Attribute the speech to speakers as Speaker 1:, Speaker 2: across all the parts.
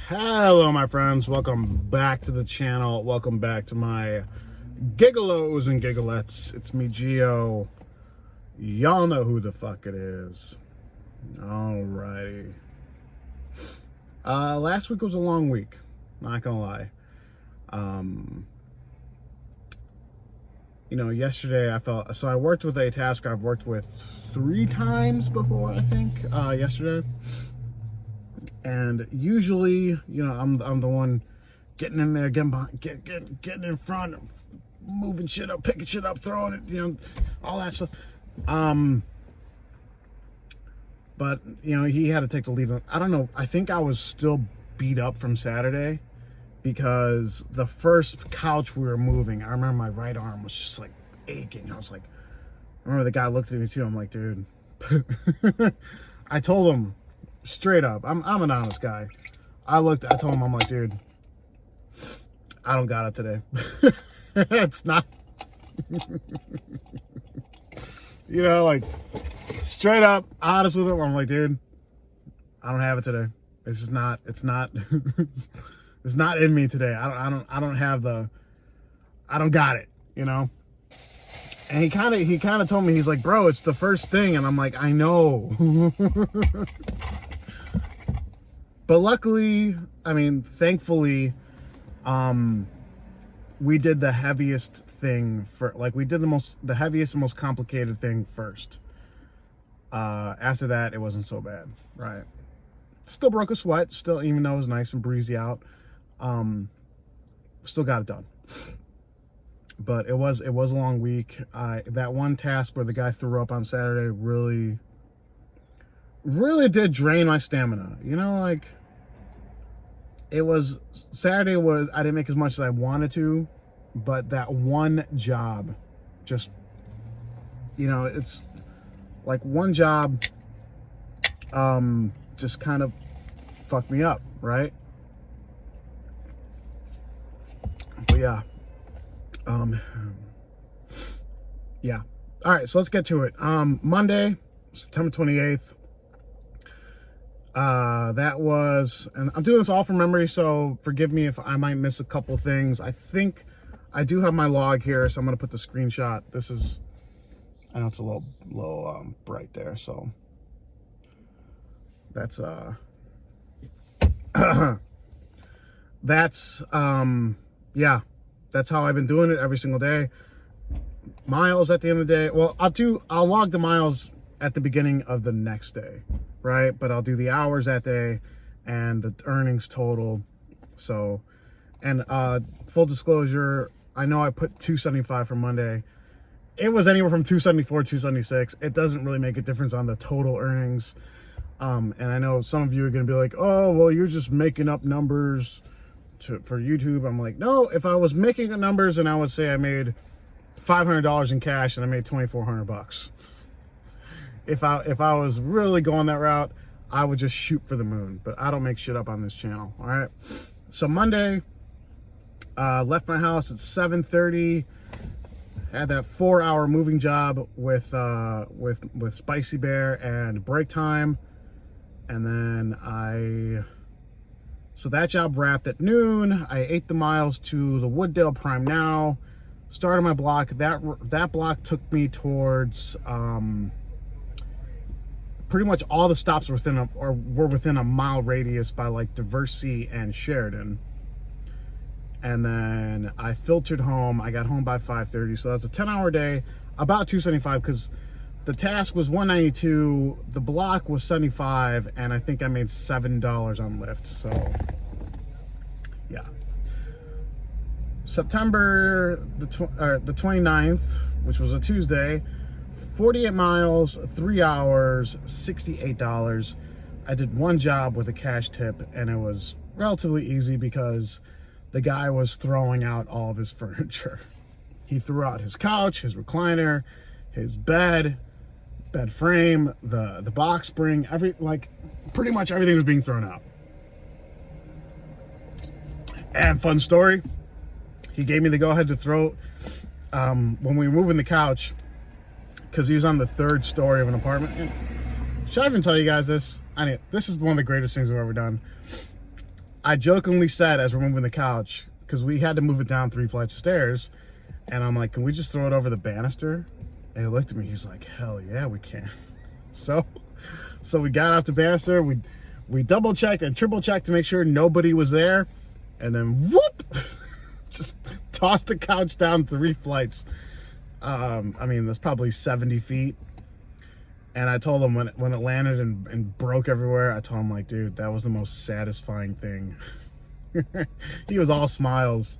Speaker 1: Hello my friends, welcome back to the channel. Welcome back to my Gig-Olos and Gigglettes. It's me, Gio. Y'all know who the fuck it is. Alrighty. Last week was a long week, not gonna lie. Yesterday I worked with a tasker I've worked with 3 times before, I think, yesterday. And usually, I'm the one getting in there, getting in front, moving shit up, picking shit up, throwing it, all that stuff. But he had to take the lead. I don't know. I think I was still beat up from Saturday because the first couch we were moving, I remember my right arm was just like aching. I remember the guy looked at me too. I'm like, dude, I told him straight up, I'm an honest guy. I told him, I'm like, dude, I don't got it today. It's not, straight up honest with him. I'm like, dude, I don't have it today. It's just not, it's not in me today. I don't got it, And he kind of told me, he's like, bro, it's the first thing. And I'm like, I know. But luckily, thankfully, we did the heaviest thing we did the heaviest and most complicated thing first. After that, it wasn't so bad, right? Still broke a sweat, even though it was nice and breezy out. Still got it done. But it was a long week. That one task where the guy threw up on Saturday really did drain my stamina. Saturday I didn't make as much as I wanted to, but that one job just, it's like one job just kind of fucked me up, right? But yeah. Yeah. All right, so let's get to it. Monday, September 28th. And I'm doing this all from memory, so forgive me if I might miss a couple things. I think I do have my log here, so I'm going to put the screenshot. I know it's a little bright there, so that's, yeah, that's how I've been doing it every single day. Miles at the end of the day. Well, I'll log the miles at the beginning of the next day, right? But I'll do the hours that day and the earnings total. So, and full disclosure, I know I put 275 for Monday. It was anywhere from 274, 276. It doesn't really make a difference on the total earnings. And I know some of you are going to be like, oh, well, you're just making up numbers for YouTube. I'm like, no, if I was making the numbers and I would say I made $500 in cash and I made $2,400. If I was really going that route, I would just shoot for the moon. But I don't make shit up on this channel. All right. So Monday, left my house at 7:30. Had that 4-hour moving job with Spicy Bear and break time, and then so that job wrapped at noon. I ate the miles to the Wooddale Prime Now. Started my block. That block took me towards pretty much all the stops were within a mile radius by like Diversey and Sheridan. And then I filtered home. I got home by 5:30. So that's a 10-hour day, about 275, because the task was 192, the block was 75, and I think I made $7 on Lyft. So yeah. September the 29th, which was a Tuesday, 48 miles, 3 hours, $68. I did one job with a cash tip, and it was relatively easy because the guy was throwing out all of his furniture. He threw out his couch, his recliner, his bed frame, the box spring, pretty much everything was being thrown out. And fun story, he gave me the go ahead to throw, when we were moving the couch, because he was on the 3rd story of an apartment. Should I even tell you guys this? This is one of the greatest things I've ever done. I jokingly said as we're moving the couch, because we had to move it down 3 flights of stairs, and I'm like, can we just throw it over the banister? And he looked at me, he's like, hell yeah, we can. So we got off the banister, we double checked and triple checked to make sure nobody was there, and then whoop, just tossed the couch down 3 flights. I mean, that's probably 70 feet. And I told him when it landed and broke everywhere, I told him, like, dude, that was the most satisfying thing. He was all smiles.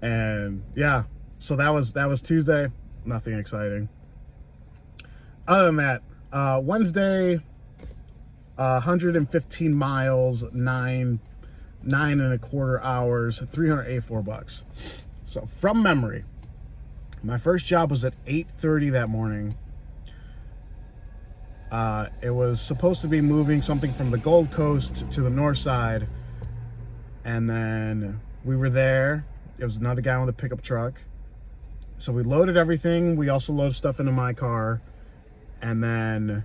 Speaker 1: And yeah, so that was Tuesday. Nothing exciting. Other than that, Wednesday, 115 miles, 9.25 hours, $384. So from memory, my first job was at 8:30 that morning. It was supposed to be moving something from the Gold Coast to the north side, and then we were there. It was another guy with a pickup truck. So we loaded everything. We also loaded stuff into my car, and then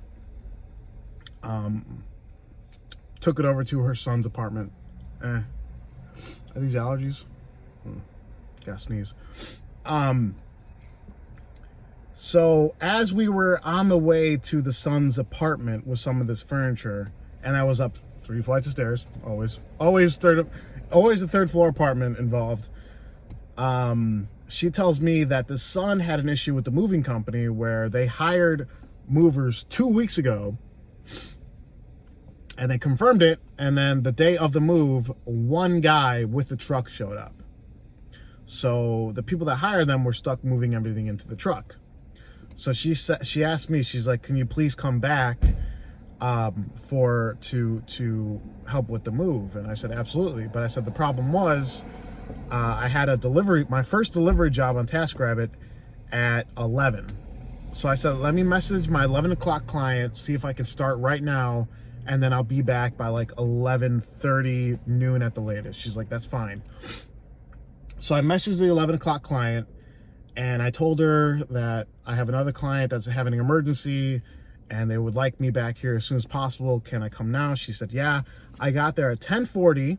Speaker 1: took it over to her son's apartment. Are these allergies? Gotta sneeze. So as we were on the way to the son's apartment with some of this furniture, and I was up 3 flights of stairs, always a third floor apartment involved. She tells me that the son had an issue with the moving company where they hired movers 2 weeks ago, and they confirmed it, and then the day of the move, one guy with the truck showed up. So the people that hired them were stuck moving everything into the truck. So she asked me, she's like, can you please come back to help with the move? And I said, absolutely. But I said, the problem was I had my first delivery job on TaskRabbit at 11. So I said, let me message my 11 o'clock client, see if I can start right now, and then I'll be back by like 11:30, noon at the latest. She's like, that's fine. So I messaged the 11 o'clock client, and I told her that I have another client that's having an emergency and they would like me back here as soon as possible. Can I come now? She said, yeah. I got there at 10:40.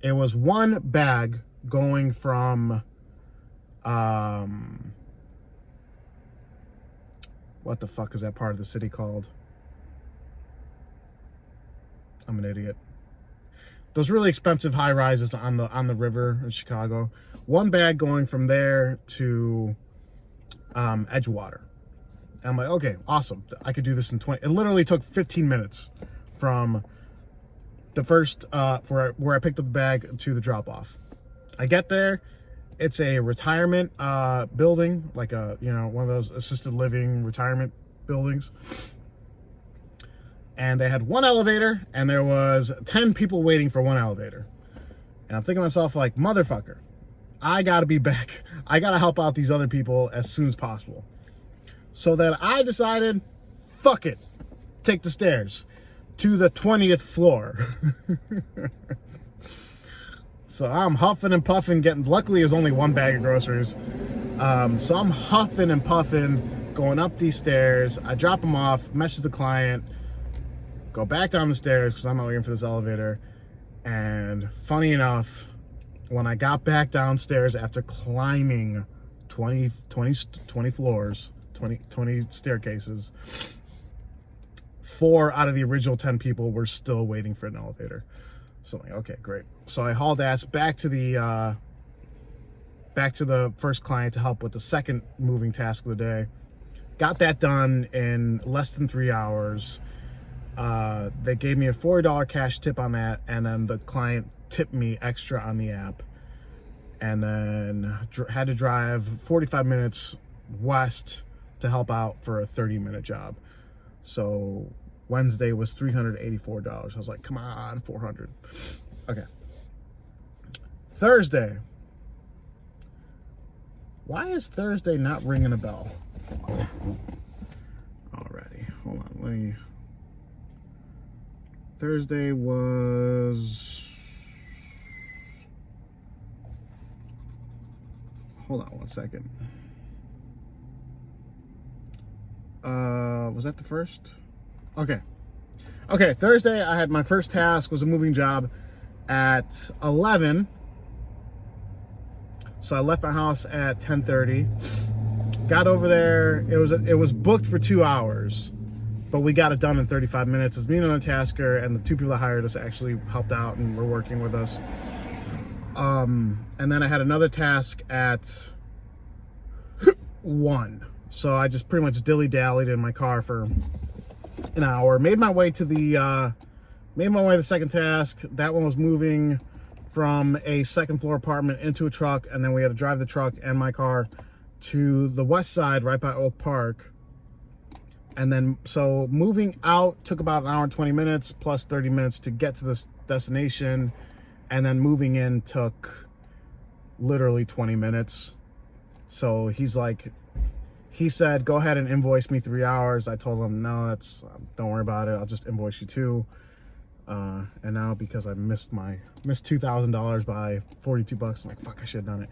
Speaker 1: It was one bag going from, what the fuck is that part of the city called? I'm an idiot. Those really expensive high rises on the river in Chicago. One bag going from there to Edgewater. And I'm like, okay, awesome. I could do this in 20. It literally took 15 minutes from the first where I picked up the bag to the drop off. I get there. It's a retirement building, like one of those assisted living retirement buildings. And they had one elevator, and there was 10 people waiting for one elevator. And I'm thinking to myself, like, motherfucker, I gotta be back. I gotta help out these other people as soon as possible. So then I decided, fuck it, take the stairs to the 20th floor. So I'm huffing and puffing, luckily it was only one bag of groceries. So I'm huffing and puffing, going up these stairs. I drop them off, message the client, go back down the stairs because I'm not waiting for this elevator. And funny enough, when I got back downstairs after climbing 20 floors, 20 staircases, 4 out of the original 10 people were still waiting for an elevator. So I'm like, okay, great. So I hauled ass back to the first client to help with the second moving task of the day. Got that done in less than 3 hours. They gave me a $40 cash tip on that, and then the client tipped me extra on the app, and then had to drive 45 minutes west to help out for a 30-minute job. So Wednesday was $384. I was like, come on, 400. Okay. Thursday. Why is Thursday not ringing a bell? Alrighty, hold on, let me... Thursday was... Hold on one second. Was that the first? Okay. Okay, Thursday I had my first task, was a moving job at 11. So I left my house at 10:30. Got over there. It was booked for 2 hours, but we got it done in 35 minutes. It was me and another tasker, and the two people that hired us actually helped out and were working with us. And then I had another task at 1. So I just pretty much dilly-dallied in my car for an hour. Made my way to the second task. That one was moving from a second floor apartment into a truck, and then we had to drive the truck and my car to the west side right by Oak Park. And then so moving out took about an hour and 20 minutes plus 30 minutes to get to this destination, and then moving in took literally 20 minutes. So he said, go ahead and invoice me 3 hours. I told him, no, don't worry about it. I'll just invoice you 2. And now because I missed $2,000 by $42, I'm like, fuck, I should have done it.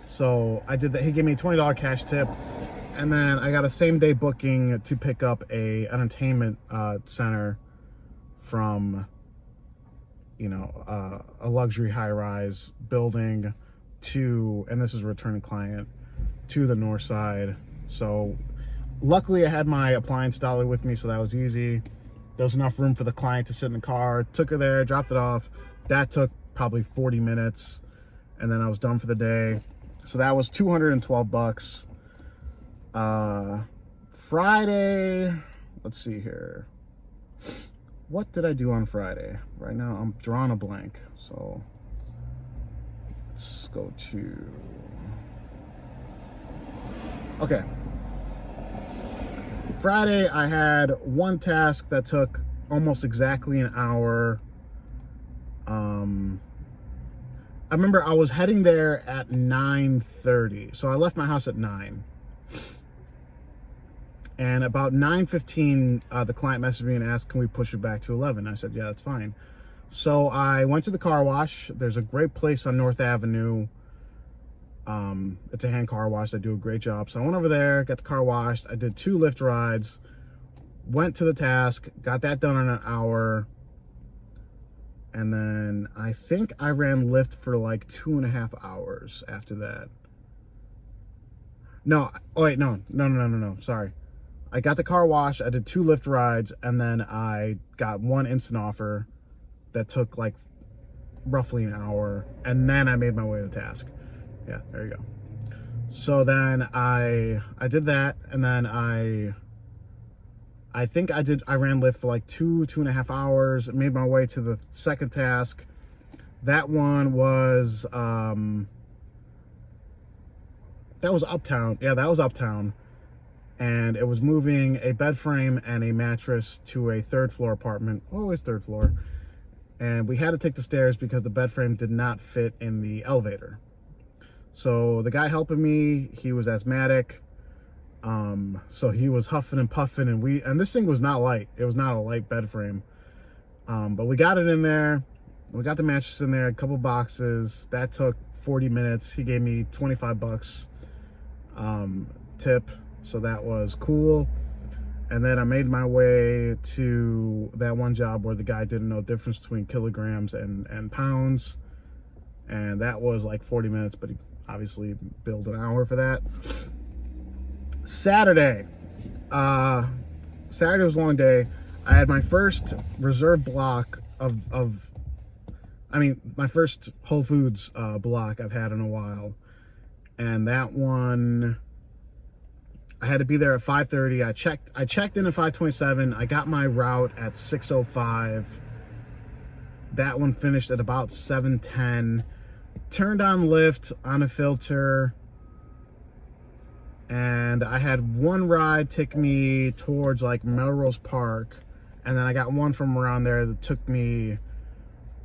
Speaker 1: So I did that. He gave me a $20 cash tip. And then I got a same day booking to pick up a entertainment center from, a luxury high-rise building and this is a returning client, to the north side. So luckily I had my appliance dolly with me, so that was easy. There was enough room for the client to sit in the car. Took her there, dropped it off. That took probably 40 minutes, and then I was done for the day. So that was $212. Friday, let's see here. What did I do on Friday? Right now I'm drawing a blank. So let's go to, okay. Friday, I had one task that took almost exactly an hour. I remember I was heading there at 9:30. So I left my house at 9. And about 9:15, the client messaged me and asked, can we push it back to 11? I said, yeah, that's fine. So I went to the car wash. There's a great place on North Avenue. It's a hand car wash. They do a great job. So I went over there, got the car washed. I did 2 Lyft rides, went to the task, got that done in an hour. And then I think I ran Lyft for like 2.5 hours after that. No, oh wait, no. Sorry. I got the car wash. I did 2 Lyft rides, and then I got 1 instant offer that took like roughly an hour. And then I made my way to the task. Yeah, there you go. So then I did that, and then I think I ran Lyft for like 2.5 hours, made my way to the second task. That one was, that was Uptown. Yeah, that was Uptown. And it was moving a bed frame and a mattress to a 3rd floor apartment, always 3rd floor. And we had to take the stairs because the bed frame did not fit in the elevator. So the guy helping me, he was asthmatic. So he was huffing and puffing, and this thing was not light. It was not a light bed frame. But we got it in there. We got the mattress in there, a couple boxes. That took 40 minutes. He gave me $25 tip. So that was cool. And then I made my way to that one job where the guy didn't know the difference between kilograms and pounds. And that was like 40 minutes, but he obviously billed an hour for that. Saturday was a long day. I had my first reserve block my first Whole Foods block I've had in a while. And that one, I had to be there at 5:30. I checked in at 5:27. I got my route at 6:05. That one finished at about 7:10. Turned on Lyft on a filter, and I had one ride take me towards like Melrose Park, and then I got one from around there that took me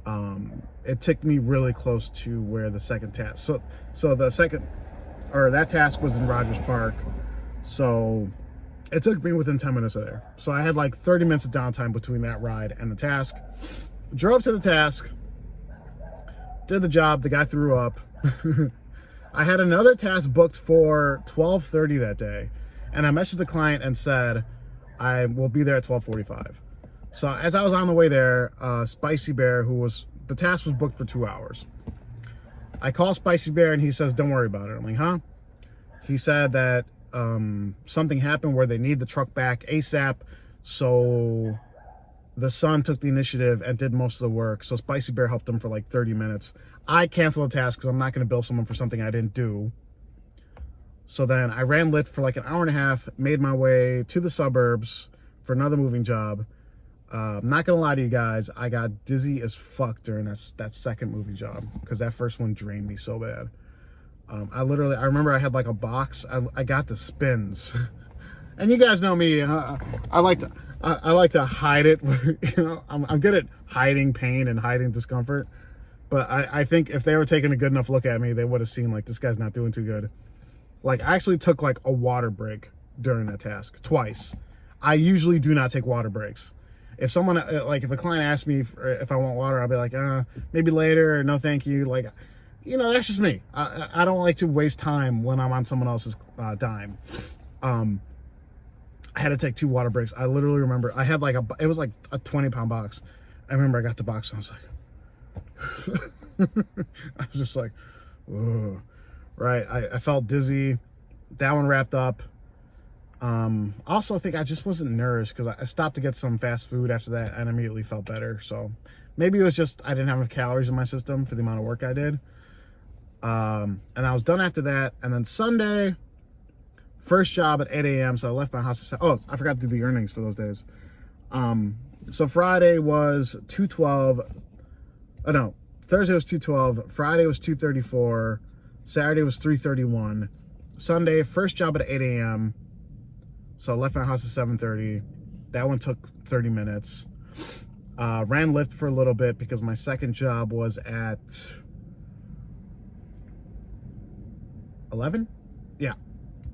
Speaker 1: really close to where the second task. So that task was in Rogers Park. So it took me within 10 minutes of there. So I had like 30 minutes of downtime between that ride and the task. Drove to the task, did the job. The guy threw up. I had another task booked for 12:30 that day. And I messaged the client and said, I will be there at 12:45. So as I was on the way there, Spicy Bear, the task was booked for 2 hours. I call Spicy Bear and he says, don't worry about it. I'm like, huh? He said that something happened where they need the truck back ASAP. So the son took the initiative and did most of the work. So Spicy Bear helped him for like 30 minutes. I canceled the task because I'm not going to bill someone for something I didn't do. So then I ran Lyft for like an hour and a half, made my way to the suburbs for another moving job. I'm not going to lie to you guys, I got dizzy as fuck during that second moving job because that first one drained me so bad. I remember I had like a box. I got the spins. And you guys know me, I like to hide it. You know, I'm good at hiding pain and hiding discomfort. But I think if they were taking a good enough look at me, they would have seen like this guy's not doing too good. Like I actually took like a water break during that task twice. I usually do not take water breaks. If someone if a client asks me if I want water, I'll be like, maybe later, or no thank you. Like, you know, that's just me. I don't like to waste time when I'm on someone else's dime. I had to take 2 water breaks. I literally remember I had like it was like a 20-pound box. I remember I got the box and I was like, I was just like, ugh. Right. I felt dizzy. That one wrapped up. Also, I think I just wasn't nourished because I stopped to get some fast food after that and immediately felt better. So maybe it was just I didn't have enough calories in my system for the amount of work I did. And I was done after that. And then Sunday, first job at 8 a.m. So I left my house. I forgot to do the earnings for those days. So Friday was 212. Oh, no. Thursday was 212. Friday was 234. Saturday was 331. Sunday, first job at 8 a.m. So I left my house at 7:30. That one took 30 minutes. Ran Lyft for a little bit because my second job was at 11? Yeah.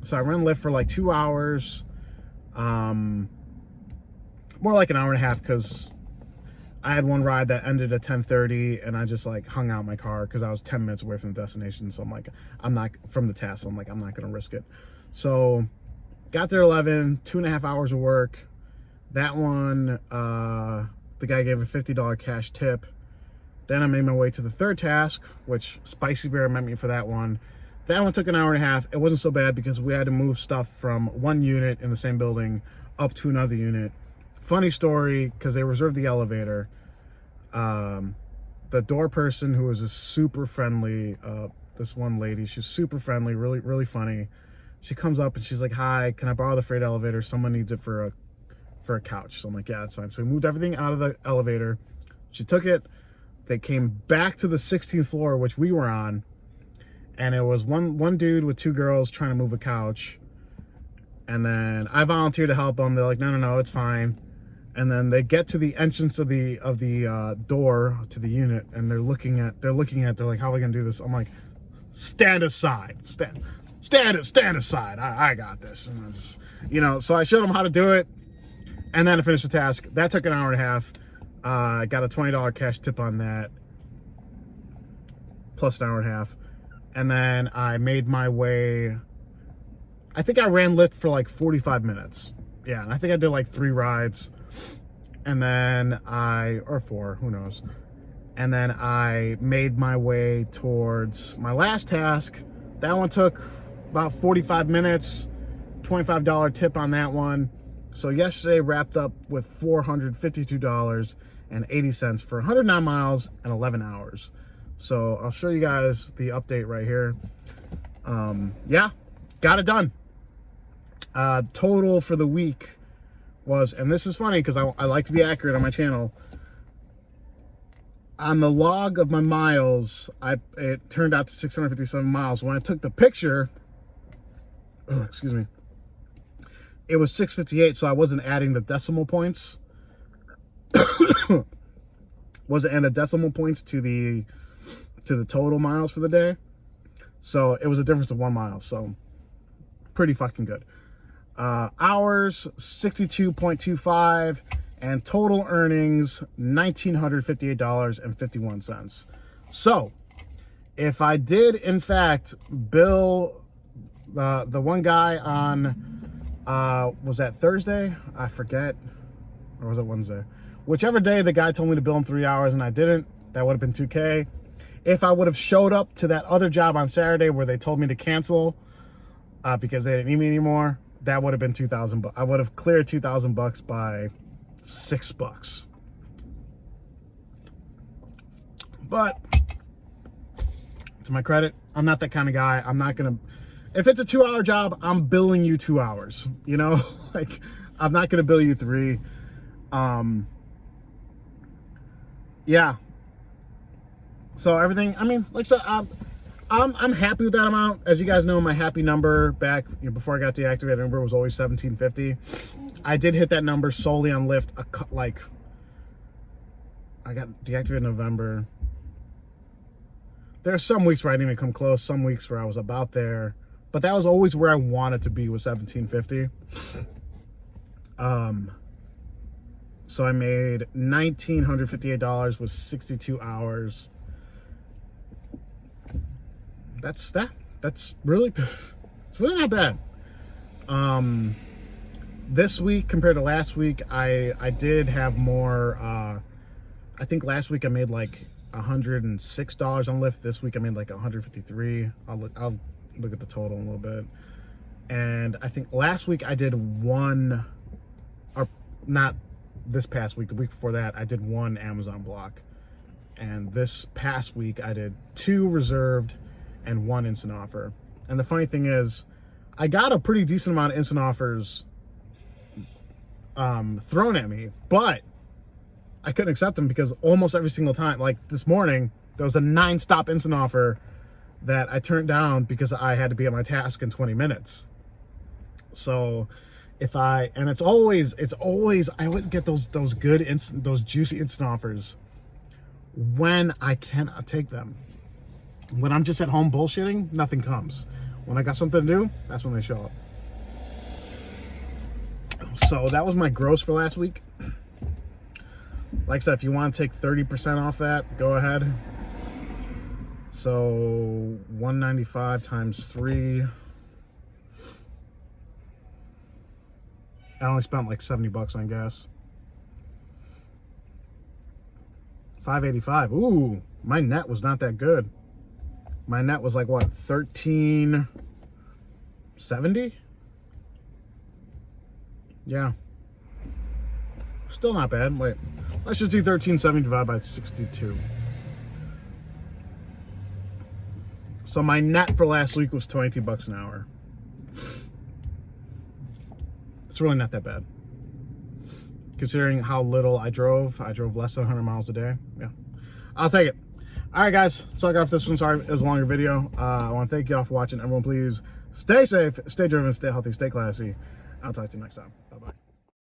Speaker 1: So I ran Lyft for like 2 hours. More like an hour and a half because I had one ride that ended at 10:30 and I just like hung out in my car because I was 10 minutes away from the destination. So I'm like, I'm not from the task. So I'm like, I'm not going to risk it. So got there 11, 2.5 hours of work. That one, the guy gave a $50 cash tip. Then I made my way to the third task, which Spicy Bear met me for that one. That one took an hour and a half. It wasn't so bad because we had to move stuff from one unit in the same building up to another unit. Funny story, because they reserved the elevator. The door person, who was super friendly, this one lady, she's super friendly, really, really funny. She comes up and she's like, hi, can I borrow the freight elevator? Someone needs it for a couch. So I'm like, yeah, that's fine. So we moved everything out of the elevator. She took it. They came back to the 16th floor, which we were on. And it was one dude with 2 girls trying to move a couch. And then I volunteered to help them. They're like, no, it's fine. And then they get to the entrance of the door to the unit, and they're looking at, they're like, how are we gonna do this? I'm like, stand aside, stand aside. I got this. And I just, you know, so I showed them how to do it, and then I finished the task. That took an hour and a half. I got a $20 cash tip on that, plus an hour and a half. And then I made my way, I think I ran Lyft for like 45 minutes. Yeah, and I think I did like 3 rides. And then or 4, who knows. And then I made my way towards my last task. That one took about 45 minutes, $25 tip on that one. So yesterday wrapped up with $452.80 for 109 miles and 11 hours. So I'll show you guys the update right here. Yeah, got it done. Total for the week was, and this is funny because I like to be accurate on my channel. On the log of my miles, it turned out to 657 miles. When I took the picture, excuse me, it was 658, so I wasn't adding the decimal points. Wasn't adding the decimal points to the total miles for the day. So it was a difference of 1 mile. So pretty fucking good. Hours 62.25 and total earnings $1,958.51. So if I did in fact bill the one guy on Was that Thursday? I forget. Or was it Wednesday? Whichever day the guy told me to bill him 3 hours and I didn't, that would have been $2K. If I would have showed up to that other job on Saturday where they told me to cancel because they didn't need me anymore, that would have been $2,000. I would have cleared $2,000 by $6. But to my credit, I'm not that kind of guy. I'm not gonna. If it's a 2-hour job, I'm billing you 2 hours. You know, like I'm not gonna bill you 3. Yeah. So everything. I mean, like I said, I'm happy with that amount. As you guys know, my happy number back before I got deactivated, number was always $17.50. I did hit that number solely on Lyft. I got deactivated in November. There are some weeks where I didn't even come close. Some weeks where I was about there, but that was always where I wanted to be, was $17.50. So I made $1,958 with 62 hours. That's really, it's really not bad. This week compared to last week, I did have more. I think last week I made like $106 on Lyft. This week I made like $153. I'll look at the total in a little bit. And I think last week I did one, or not this past week, the week before that, I did one Amazon block. And this past week I did 2 reserved and 1 instant offer. And the funny thing is, I got a pretty decent amount of instant offers thrown at me, but I couldn't accept them because almost every single time, like this morning, there was a 9-stop instant offer that I turned down because I had to be at my task in 20 minutes. So it's always, I always get those good instant, those juicy instant offers when I cannot take them. When I'm just at home bullshitting, nothing comes. When I got something to do, that's when they show up. So that was my gross for last week. Like I said, if you want to take 30% off that, go ahead. So 195 times 3. I only spent like $70 on gas. 585. Ooh, my net was not that good. My net was like what, 1370? Yeah. Still not bad. Wait, let's just do 1370 divided by 62. So my net for last week was $22 an hour. It's really not that bad. Considering how little I drove less than 100 miles a day. Yeah, I'll take it. All right, guys, so I got off this one. Sorry, it was a longer video. I want to thank you all for watching. Everyone, please stay safe, stay driven, stay healthy, stay classy. I'll talk to you next time. Bye-bye.